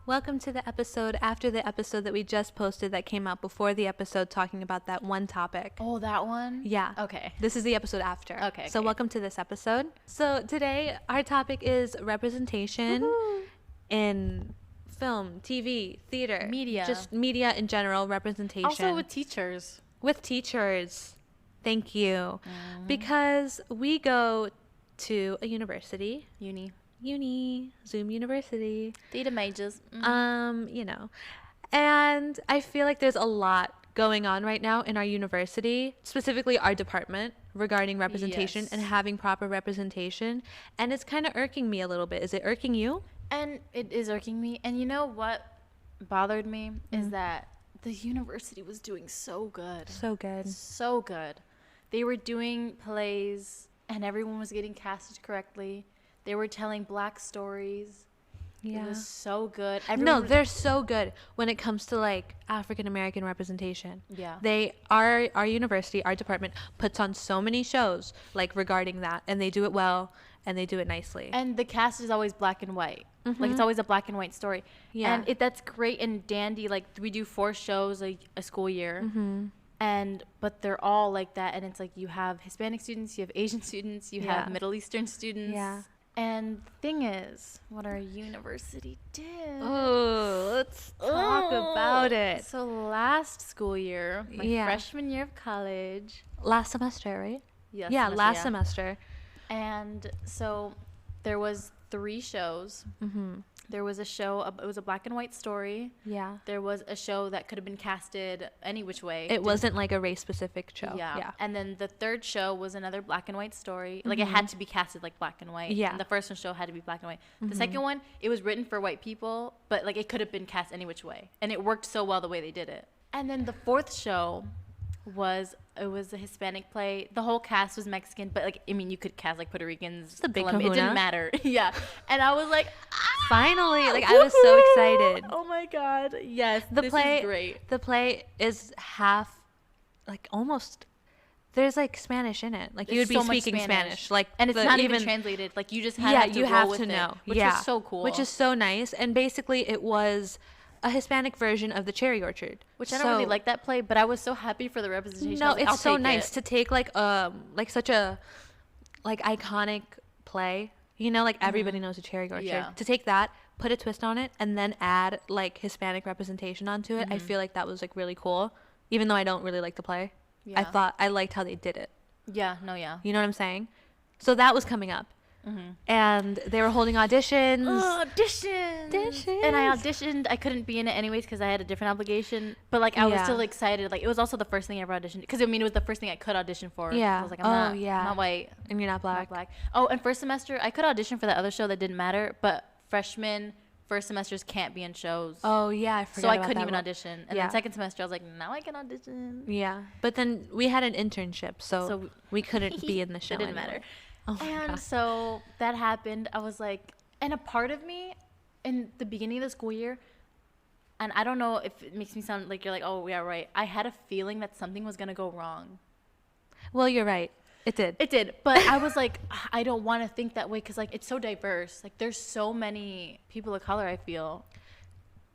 Welcome to the episode after the episode that we just posted that came out before the episode talking about that one topic. Oh, that one? Yeah. Okay. This is the episode after. Okay. So welcome to this episode. So today our topic is representation in film, TV, theater. Media. Just media in general, representation. Also with teachers. With teachers. Thank you. Because we go to a university. Uni, Zoom University. Theater majors. And I feel like there's a lot going on right now in our university, specifically our department, regarding representation and having proper representation. And it's kind of irking me a little bit. Is it irking you? And it is irking me. And you know what bothered me is that the university was doing so good. So good. So good. They were doing plays and everyone was getting casted correctly. They were telling Black stories. Yeah. It was so good. They're so good when it comes to like African American representation. Yeah. Our university, our department puts on so many shows like regarding that, and they do it well and they do it nicely. And the cast is always black and white. Like it's always a black and white story. Yeah. And that's great and dandy. Like we do 4 shows a school year. But they're all like that, and it's like you have Hispanic students, you have Asian students, you have Middle Eastern students. Yeah. And the thing is, what our university did. Oh, let's talk about it. So last school year, my freshman year of college. Last semester, right? Yes. Yeah, last semester. And so there was 3 shows. There was a show, it was a black and white story. Yeah. There was a show that could have been casted any which way. It wasn't like a race-specific show. Yeah. And then the 3rd show was another black and white story. Like it had to be casted like black and white. Yeah. And the first one show had to be black and white. The second one, it was written for white people, but like it could have been cast any which way. And it worked so well the way they did it. And then the 4th show was a Hispanic play. The whole cast was Mexican, but like I mean you could cast like Puerto Ricans. It's a big It didn't matter. Yeah. And I was like, finally, like I was so excited. Oh my god. Yes. This is great. The play is half like almost there's like Spanish in it. Like you would be speaking Spanish. Like and it's not even translated. Like you just have to you roll have with to know. It, which is so cool. Which is so nice. And basically it was a Hispanic version of the Cherry Orchard, which I don't really like that play, but I was so happy for the representation. No, like, it's so nice to take like such a like iconic play, you know, like everybody knows a Cherry Orchard. Yeah. To take that, put a twist on it, and then add like Hispanic representation onto it, I feel like that was like really cool. Even though I don't really like the play, I liked how they did it. Yeah, no, yeah. You know what I'm saying? So that was coming up. And they were holding auditions. Auditions. And I auditioned. I couldn't be in it anyways because I had a different obligation. But like I was still excited. Like it was also the first thing I ever auditioned because I mean it was the first thing I could audition for. Yeah. I was like I'm not white and you're not black. I'm not black. Oh, and first semester I could audition for that other show that didn't matter. But freshmen first semesters can't be in shows. Oh yeah, I forgot. So I couldn't even audition. And then second semester I was like now I can audition. Yeah. But then we had an internship, so we couldn't be in the show. It didn't anymore. matter. Oh and so that happened. I was like, and a part of me in the beginning of the school year, and I don't know if it makes me sound like you're like, oh, yeah, right. I had a feeling that something was going to go wrong. Well, you're right. It did. It did. But I was like, I don't want to think that way because, like, it's so diverse. Like, there's so many people of color, I feel.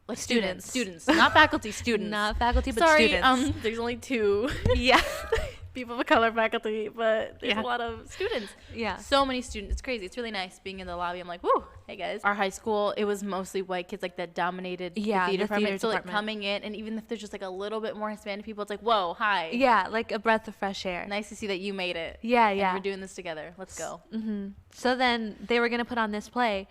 Like, students. Not faculty, students. Not faculty, but students. There's only 2. Yeah. People of color faculty, but there's a lot of students. Yeah. So many students. It's crazy. It's really nice being in the lobby. I'm like, woo, hey guys. Our high school, it was mostly white kids like that dominated the theater department. So like coming in and even if there's just like a little bit more Hispanic people, it's like, whoa, hi. Yeah, like a breath of fresh air. Nice to see that you made it. Yeah. And we're doing this together. Let's go. So then they were going to put on this play.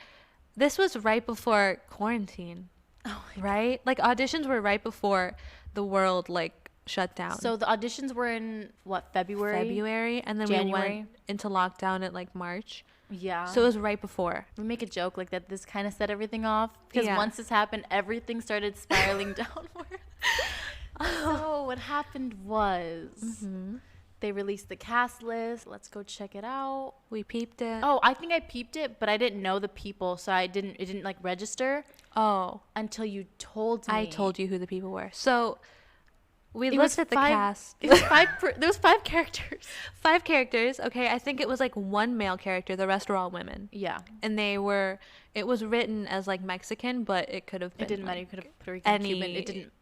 This was right before quarantine. Oh my right? Like auditions were right before the world like shut down. So the auditions were in what, February, and then January. we went into lockdown at like March. Yeah. So it was right before. We make a joke like that this kind of set everything off because once this happened, everything started spiraling downward. So what happened was they released the cast list. Let's go check it out. We peeped it. Oh, I think I peeped it, but I didn't know the people, so it didn't like register. Oh. Until you told me. I told you who the people were. So We looked at the cast. It was there was 5 characters. 5 characters. Okay, I think it was like 1 male character. The rest were all women. Yeah. And it was written as like Mexican, but it could have been. It didn't like, matter. You could have Puerto Rican, Cuban. It didn't.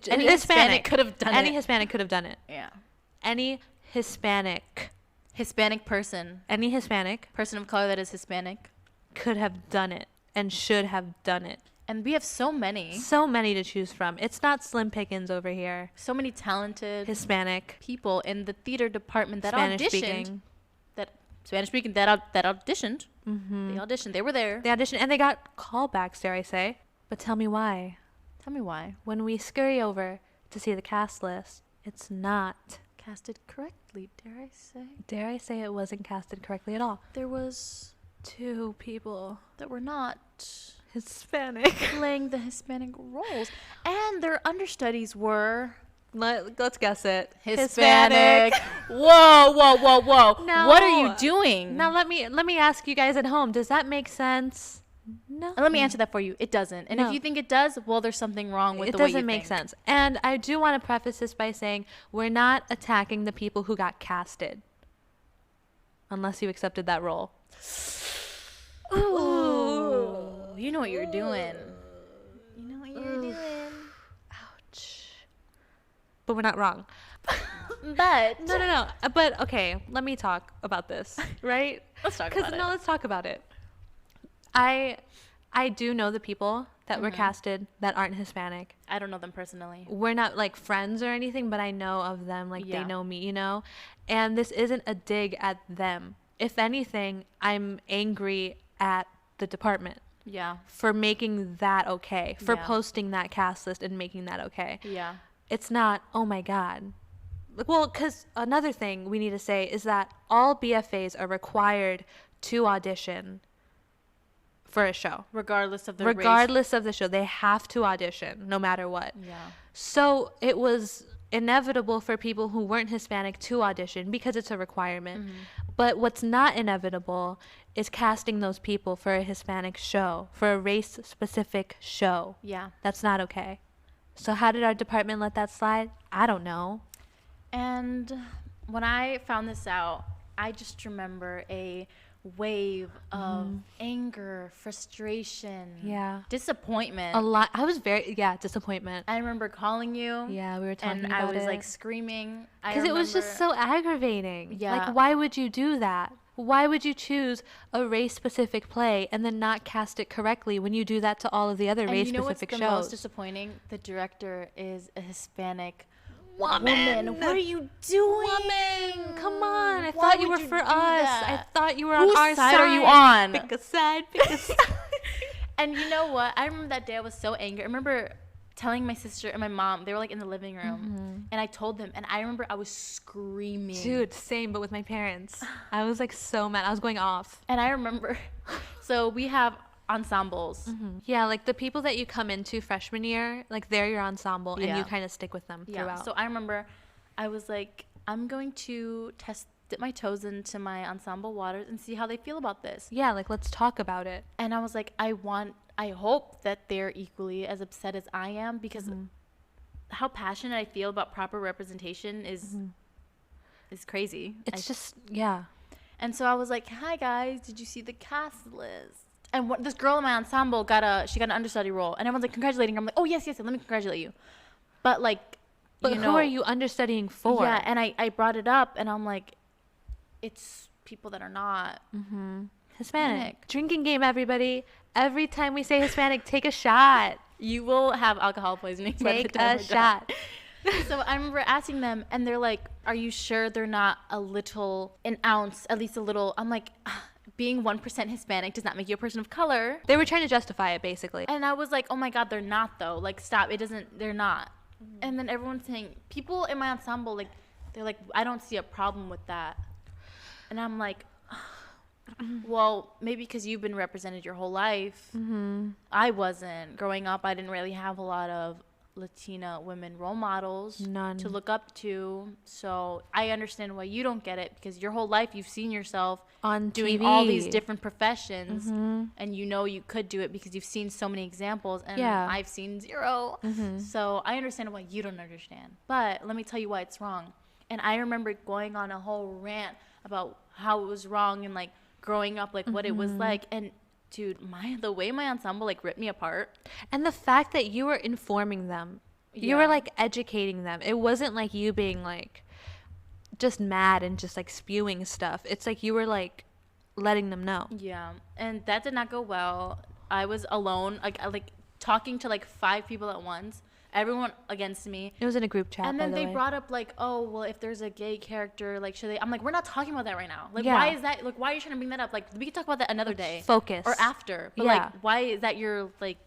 Any Hispanic could have done it. Any Hispanic could have done it. Yeah. Any Hispanic person. Any Hispanic person of color that is Hispanic could have done it and should have done it. And we have so many to choose from. It's not slim pickings over here. So many talented Hispanic people in the theater department that Spanish auditioned. Speaking. Spanish speaking that auditioned. Mm-hmm. They auditioned. They were there. They auditioned and they got callbacks, dare I say. But tell me why. Tell me why. When we scurry over to see the cast list, it's not casted correctly, dare I say. Dare I say it wasn't casted correctly at all. There was 2 people that were not Hispanic playing the Hispanic roles, and their understudies were let's guess it, Hispanic. Whoa. No. What are you doing? Now let me ask you guys at home, does that make sense? No. And let me answer that for you. It doesn't. And if you think it does, well, there's something wrong with the way you think. It doesn't make sense. And I do want to preface this by saying we're not attacking the people who got casted, unless you accepted that role. Ooh. You know what you're doing. You know what you're doing. Ouch. But we're not wrong. But No. But okay, let me talk about this, right? Let's talk about it. Let's talk about it. I do know the people that were casted that aren't Hispanic. I don't know them personally. We're not like friends or anything, but I know of them. Like they know me, And this isn't a dig at them. If anything, I'm angry at the department. Yeah. For making that okay. For posting that cast list and making that okay. Yeah. It's not, oh my God. Well, because another thing we need to say is that all BFAs are required to audition for a show. Regardless of the show. They have to audition no matter what. Yeah. So it was inevitable for people who weren't Hispanic to audition because it's a requirement. Mm-hmm. But what's not inevitable is casting those people for a Hispanic show, for a race-specific show. Yeah. That's not okay. So how did our department let that slide? I don't know. And when I found this out, I just remember a wave of anger, frustration, disappointment. A lot. I was disappointment. I remember calling you. Yeah, we were talking about it. And I was like screaming. Because it was just so aggravating. Yeah. Like, why would you do that? Why would you choose a race-specific play and then not cast it correctly when you do that to all of the other race-specific shows? You know what's the most disappointing? The director is a Hispanic woman. What are you doing? Woman, come on. I thought you were for us. I thought you were on our side. Whose side are you on? Pick a side. And you know what? I remember that day I was so angry. I remember telling my sister and my mom, they were like in the living room, and I told them, and I remember I was screaming. Dude, same, but with my parents. I was like so mad. I was going off. And I remember, so we have ensembles. Yeah, like the people that you come into freshman year, like they're your ensemble, and you kind of stick with them throughout. So I remember I was like, I'm going to dip my toes into my ensemble waters and see how they feel about this. Yeah, like let's talk about it. And I was like, I hope that they're equally as upset as I am, because how passionate I feel about proper representation is crazy. It's just, yeah. And so I was like, hi guys, did you see the cast list? And this girl in my ensemble got an understudy role, and everyone's like congratulating her. I'm like, oh yes, let me congratulate you. But who are you understudying for? Yeah, and I brought it up, and I'm like, it's people that are not Hispanic. Drinking game, everybody. Every time we say Hispanic, take a shot. You will have alcohol poisoning. Take a shot. So I remember asking them, and they're like, are you sure they're not an ounce, at least a little? I'm like, being 1% Hispanic does not make you a person of color. They were trying to justify it, basically. And I was like, oh my God, they're not though. Like, stop. They're not. And then everyone's saying, people in my ensemble, like, they're like, I don't see a problem with that. And I'm like, well, maybe because you've been represented your whole life. I wasn't. Growing up, I didn't really have a lot of Latina women role models None to look up to. So I understand why you don't get it, because your whole life you've seen yourself on doing TV. all these different professions, and you know you could do it because you've seen so many examples, and I've seen 0. So I understand why you don't understand. But let me tell you why it's wrong. And I remember going on a whole rant about how it was wrong and like growing up, like what it was like. And dude, the way my ensemble like ripped me apart. And the fact that you were informing them, you were like educating them. It wasn't like you being like just mad and just like spewing stuff. It's like you were like letting them know. Yeah. And that did not go well. I was alone, like talking to like 5 people at once. Everyone against me. It was in a group chat. And then they brought up like, oh, well, if there's a gay character, like, should they? I'm like, we're not talking about that right now. Like, why is that? Like, why are you trying to bring that up? Like, we can talk about that another day. Focus. Or after. But like, why is that your like?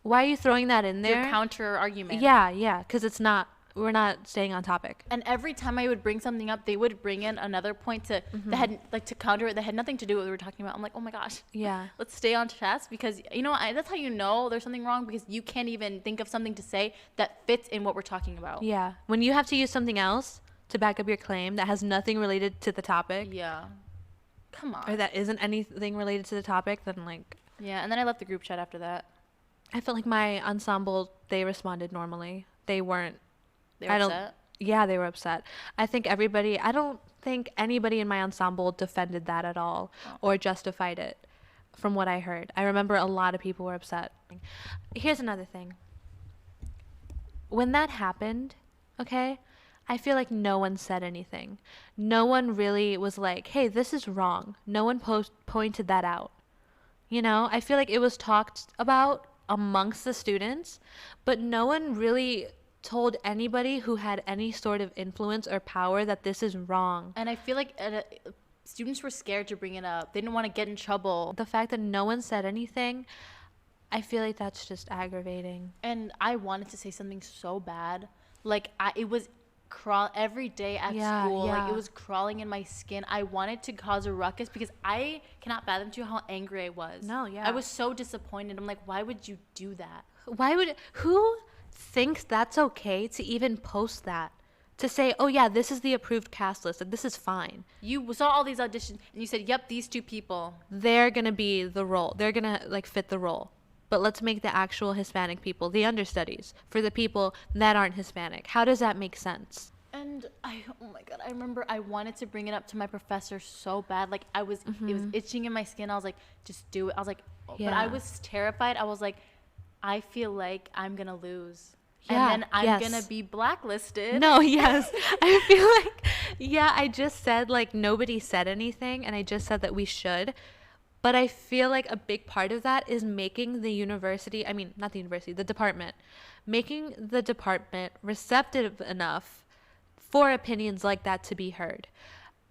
Why are you throwing that in there? Your counter argument. Yeah, because it's not. We're not staying on topic. And every time I would bring something up, they would bring in another point that had like to counter it that had nothing to do with what we were talking about. I'm like, oh my gosh. Yeah. Let's stay on task, because you know that's how you know there's something wrong, because you can't even think of something to say that fits in what we're talking about. Yeah. When you have to use something else to back up your claim that has nothing related to the topic. Yeah. Come on. Or that isn't anything related to the topic, then like. Yeah, and then I left the group chat after that. I felt like my ensemble, they responded normally. They weren't. They were upset? Yeah, they were upset. I don't think anybody in my ensemble defended that at all or justified it from what I heard. I remember a lot of people were upset. Here's another thing. When that happened, okay, I feel like no one said anything. No one really was like, hey, this is wrong. No one pointed that out. You know, I feel like it was talked about amongst the students, but no one really told anybody who had any sort of influence or power that this is wrong. And I feel like students were scared to bring it up. They didn't want to get in trouble. The fact that no one said anything, I feel like that's just aggravating. And I wanted to say something so bad. Like, it was every day at school. Like, it was crawling in my skin. I wanted to cause a ruckus because I cannot fathom to you how angry I was. No, yeah. I was so disappointed. I'm like, why would you do that? Who thinks that's okay to even post that, to say, oh yeah, this is the approved cast list, like this is fine. You saw all these auditions and you said, yep, these 2 people, they're gonna be the role, they're gonna like fit the role, but let's make the actual Hispanic people the understudies for the people that aren't Hispanic. How does that make sense? And oh my god, I remember I wanted to bring it up to my professor so bad. Like it was itching in my skin. I was like, just do it. I was like, but I was terrified. I was like, I feel like I'm gonna lose. Yeah, and then I'm gonna be blacklisted. No, yes. I feel like, I just said like nobody said anything, and I just said that we should. But I feel like a big part of that is making the university, I mean, not the university, the department, making the department receptive enough for opinions like that to be heard.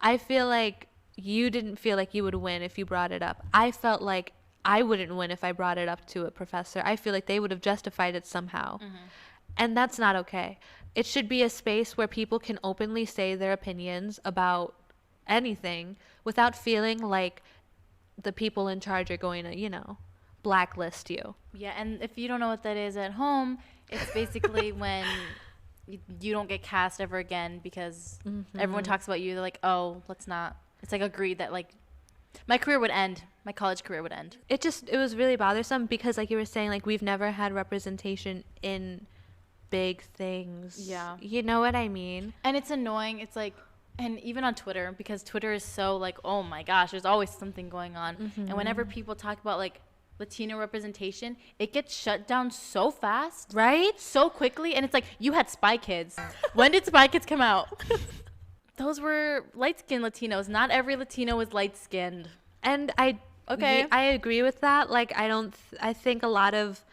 I feel like you didn't feel like you would win if you brought it up. I felt like I wouldn't win if I brought it up to a professor. I feel like they would have justified it somehow. And that's not okay. It should be a space where people can openly say their opinions about anything without feeling like the people in charge are going to, blacklist you. Yeah, and if you don't know what that is at home, it's basically when you don't get cast ever again because everyone talks about you. They're like, oh, let's not. It's like agreed that like my career would end. My college career would end. It was really bothersome because like you were saying, like we've never had representation in big things. Yeah. You know what I mean? And it's annoying. It's like, and even on Twitter, because Twitter is so like, oh my gosh, there's always something going on. And whenever people talk about like Latino representation, it gets shut down so fast. Right? So quickly. And it's like, you had Spy Kids. When did Spy Kids come out? Those were light-skinned Latinos. Not every Latino was light-skinned. And I agree with that. Like, I think a lot of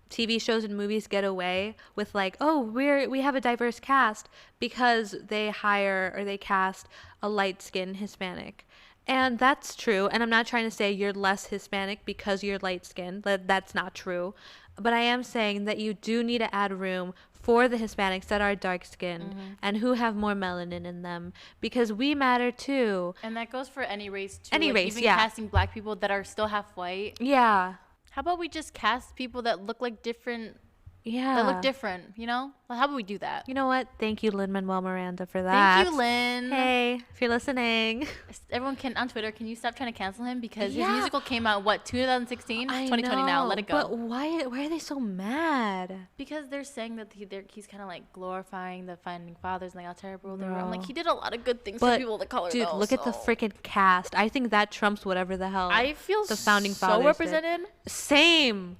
TV shows and movies get away with like, oh, we have a diverse cast because they hire or they cast a light-skinned Hispanic. And that's true. And I'm not trying to say you're less Hispanic because you're light-skinned. That's not true. But I am saying that you do need to add room for the Hispanics that are dark-skinned and who have more melanin in them, because we matter too. And that goes for any race too. Any race, even yeah. Casting black people that are still half white. Yeah. How about we just cast people that look like different Yeah. That look different, you know? Well, how would we do that? You know what? Thank you, Lin-Manuel Miranda, for that. Thank you, Lin. Hey, if you're listening. Everyone can, on Twitter, can you stop trying to cancel him? Because his musical came out, 2016? 2020 now. Let it go. But why are they so mad? Because they're saying that he's kind of like glorifying the founding fathers and like how terrible they were. I'm like, he did a lot of good things for people of color. Dude, look at the freaking cast. I think that trumps whatever the hell I feel the founding fathers so represented. Did. Same.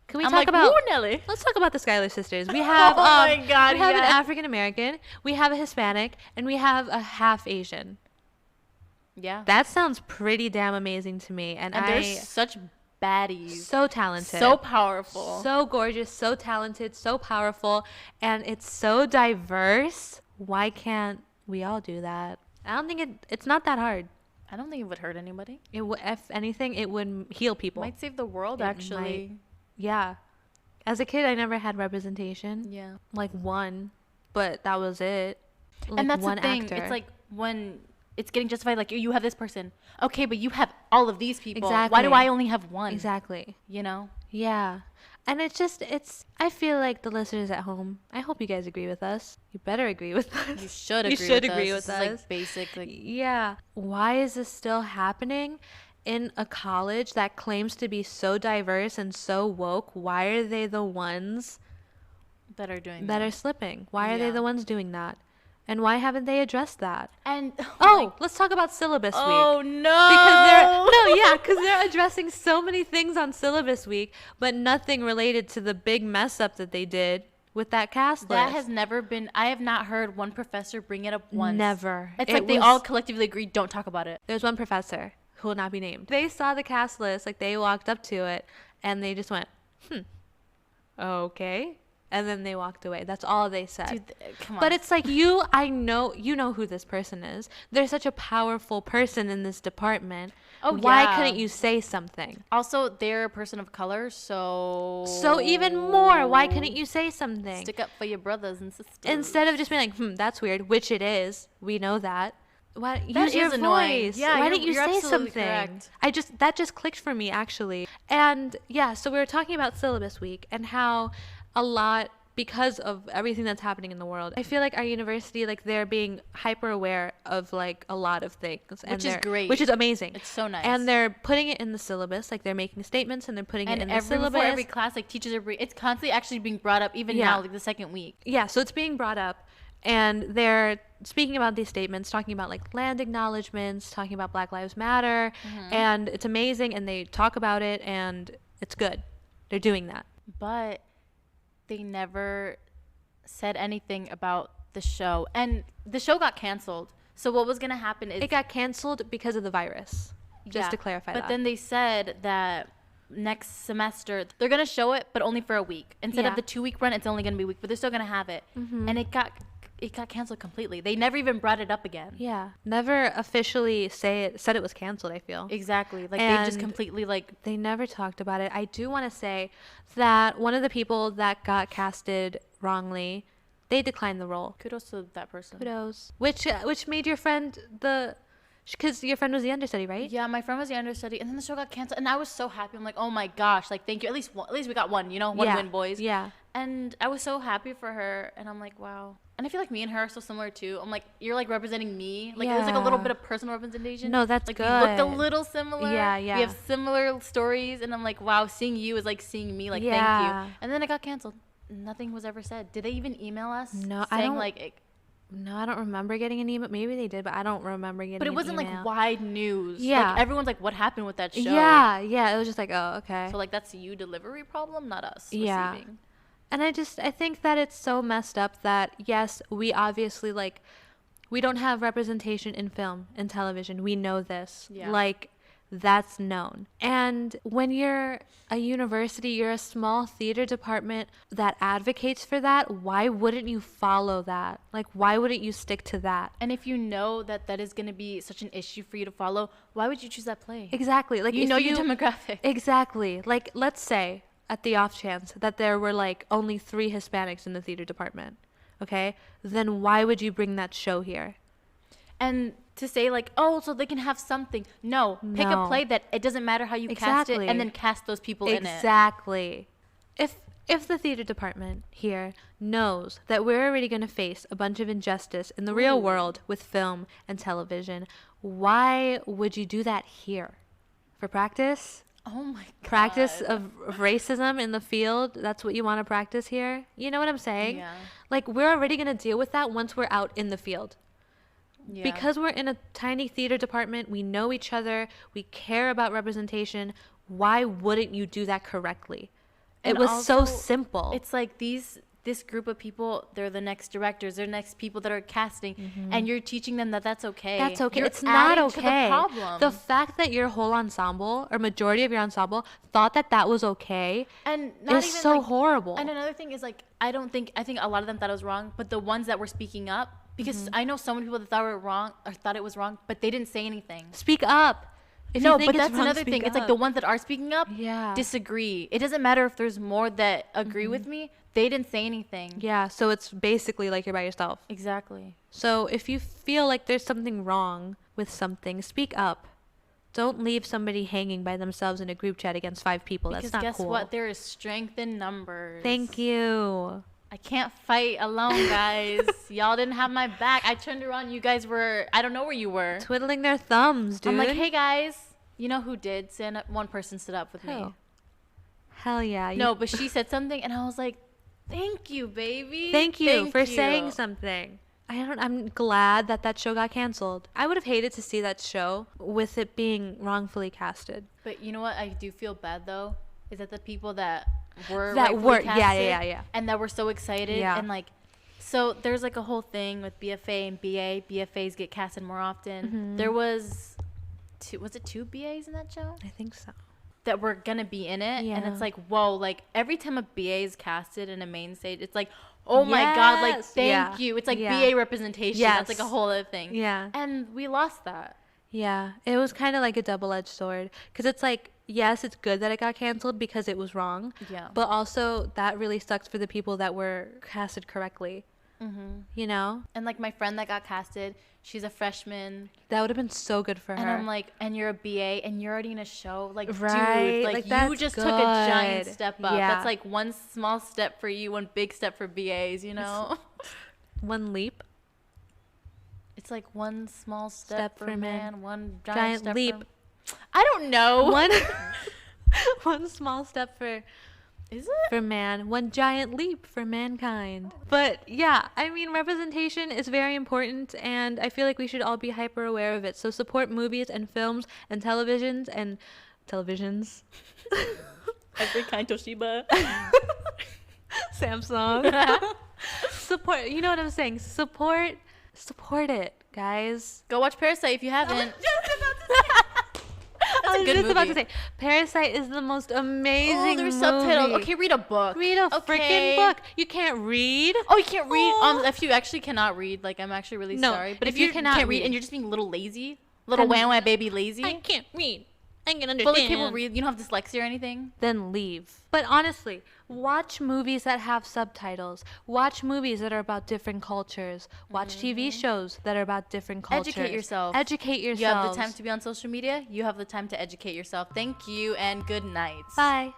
Can we I'm talk like, about? Nelly. Let's talk about the Schuyler sisters. We have, oh my God, we have an African American, we have a Hispanic, and we have a half Asian. Yeah, that sounds pretty damn amazing to me. And they're such baddies. So talented, so powerful, so gorgeous, so talented, so powerful, and it's so diverse. Why can't we all do that? I don't think it's not that hard. I don't think it would hurt anybody. If anything, it would heal people. Might save the world, actually. Yeah. As a kid, I never had representation. Yeah. Like one, but that was it. Like and that's one the thing. actor. It's like when it's getting justified, like, you have this person. Okay, but you have all of these people. Exactly. Why do I only have one? Exactly. You know? Yeah. And I feel like the listeners at home, I hope you guys agree with us. You better agree with us. You should agree with us. This is like basic. Like, yeah. Why is this still happening? In a college that claims to be so diverse and so woke, why are they the ones that are doing that are slipping? Why are they the ones doing that? And why haven't they addressed that? And let's talk about syllabus week. Oh no! Because they're addressing so many things on syllabus week, but nothing related to the big mess up that they did with that cast list. That has never been. I have not heard one professor bring it up once. Never. It's like they all collectively agreed, don't talk about it. There's one professor who will not be named. They saw the cast list, like they walked up to it, and they just went, okay. And then they walked away. That's all they said. Dude, come on. But it's like you know who this person is. They're such a powerful person in this department. Oh, Why couldn't you say something? Also, they're a person of color, So even more, why couldn't you say something? Stick up for your brothers and sisters. Instead of just being like, that's weird, which it is. We know that. Why use your annoying. voice? Yeah, why didn't you say something? Correct. That just clicked for me, actually. And yeah, so we were talking about syllabus week and how a lot, because of everything that's happening in the world, I feel like our university, like they're being hyper aware of like a lot of things, which is great, which is amazing. It's so nice, and they're putting it in the syllabus, like they're making statements and they're putting it in the syllabus. Before every class, like teachers are, it's constantly actually being brought up, even now, like the second week. Yeah, so it's being brought up. And they're speaking about these statements, talking about like land acknowledgements, talking about Black Lives Matter, and it's amazing. And they talk about it, and it's good. They're doing that. But they never said anything about the show, and the show got canceled. So what was gonna happen is it got canceled because of the virus. Just to clarify that. But then they said that next semester they're gonna show it, but only for a week. Instead of the 2-week run, it's only gonna be a week. But they're still gonna have it, and it got canceled completely. They never even brought it up again. Yeah. Never officially said it was canceled, I feel. Exactly. Like, they just completely, like... They never talked about it. I do want to say that one of the people that got casted wrongly, they declined the role. Kudos to that person. Kudos. Which made your friend because your friend was the understudy, right? Yeah, my friend was the understudy, and then the show got canceled, and I was so happy. I'm like, oh my gosh, like, thank you. At least we got one, one win, boys. Yeah. And I was so happy for her, and I'm like, wow. And I feel like me and her are so similar too. I'm like, you're like representing me. Like, there's like a little bit of personal representation. No, that's like, good. We looked a little similar. Yeah. We have similar stories, and I'm like, wow, seeing you is like seeing me. Like, thank you. And then it got canceled. Nothing was ever said. Did they even email us? No, I don't remember getting an email. Maybe they did, but I don't remember getting an email. But it wasn't like wide news. Yeah. Like, everyone's like, what happened with that show? Yeah. It was just like, oh, okay. So like, that's you delivery problem, not us receiving. And I think that it's so messed up that, yes, we obviously, like, we don't have representation in film and television. We know this. Yeah. Like, that's known. And when you're a university, you're a small theater department that advocates for that, why wouldn't you follow that? Like, why wouldn't you stick to that? And if you know that that is going to be such an issue for you to follow, why would you choose that play? Exactly. Like, you know your demographic. Exactly. Like, let's say at the off chance that there were like only 3 Hispanics in the theater department, okay? Then why would you bring that show here? And to say like, oh, so they can have something. No. Pick a play that it doesn't matter how you cast it, and then cast those people in it. Exactly. If if the theater department here knows that we're already going to face a bunch of injustice in the real world with film and television, why would you do that here? For practice? Oh my God. Practice of racism in the field? That's what you want to practice here? You know what I'm saying? Yeah. Like, we're already going to deal with that once we're out in the field. Yeah. Because we're in a tiny theater department, we know each other, we care about representation. Why wouldn't you do that correctly? And it was also, so simple. It's like this group of people, they're the next directors, they're the next people that are casting, and you're teaching them that that's okay. That's okay. You're It's not adding okay. to the problem. The fact that your whole ensemble or majority of your ensemble thought that was okay and not is even so like, horrible. And another thing is like I think a lot of them thought it was wrong, but the ones that were speaking up, because I know so many people that thought it wrong or thought it was wrong, but they didn't say anything. Speak up. If No, you think but it's that's wrong, another thing. speak It's like up. the ones that are speaking up disagree. It doesn't matter if there's more that agree with me. They didn't say anything. Yeah, so it's basically like you're by yourself. Exactly. So if you feel like there's something wrong with something, speak up. Don't leave somebody hanging by themselves in a group chat against 5 people. Because That's not guess cool. what? There is strength in numbers. Thank you. I can't fight alone, guys. Y'all didn't have my back. I turned around. You guys were, I don't know where you were. Twiddling their thumbs, dude. I'm like, hey, guys. You know who did stand up? One person stood up with me. Hell yeah. No, but she said something, and I was like, thank you, baby. Thank you for you. saying something. I'm glad that show got canceled. I would have hated to see that show with it being wrongfully casted. But you know what I do feel bad, though? Is that the people that were yeah, casted and that were so excited and like, so there's like a whole thing with BFA and BA. BFAs get casted more often. There was two BAs in that show? I think so. That were gonna be in it, and it's like, whoa, like every time a BA is casted in a main stage, it's like, oh my God, like thank you. It's like BA representation. That's like a whole other thing. Yeah. And we lost that. Yeah, it was kind of like a double-edged sword, because it's like, yes, it's good that it got canceled because it was wrong. Yeah. But also that really sucks for the people that were casted correctly. You know? And like my friend that got casted, she's a freshman. That would have been so good for her. And I'm like, and you're a BA and you're already in a show. Like, right? dude, like you just good. took a giant step up. Yeah. That's like one small step for you, one big step for BAs, you know? One leap. It's like one small step for man, one giant step leap. I don't know. One small step for... Is it? For man, one giant leap for mankind. But yeah, I mean, representation is very important, and I feel like we should all be hyper aware of it. So support movies and films and televisions. Every kind Toshiba. Samsung. Support, you know what I'm saying? Support it, guys. Go watch Parasite if you haven't. I was just about to say, Parasite is the most amazing there's movie. subtitles. Okay, read a book. Read a freaking book. You can't read. Oh, you can't read? If you actually cannot read, like, I'm actually really sorry. But if you can't read and you're just being a little lazy, little wah baby lazy. I can't read. I can understand. But like people read, you don't have dyslexia or anything. Then leave. But honestly, watch movies that have subtitles. Watch movies that are about different cultures. Watch TV shows that are about different cultures. Educate yourself. You have the time to be on social media. You have the time to educate yourself. Thank you and good night. Bye.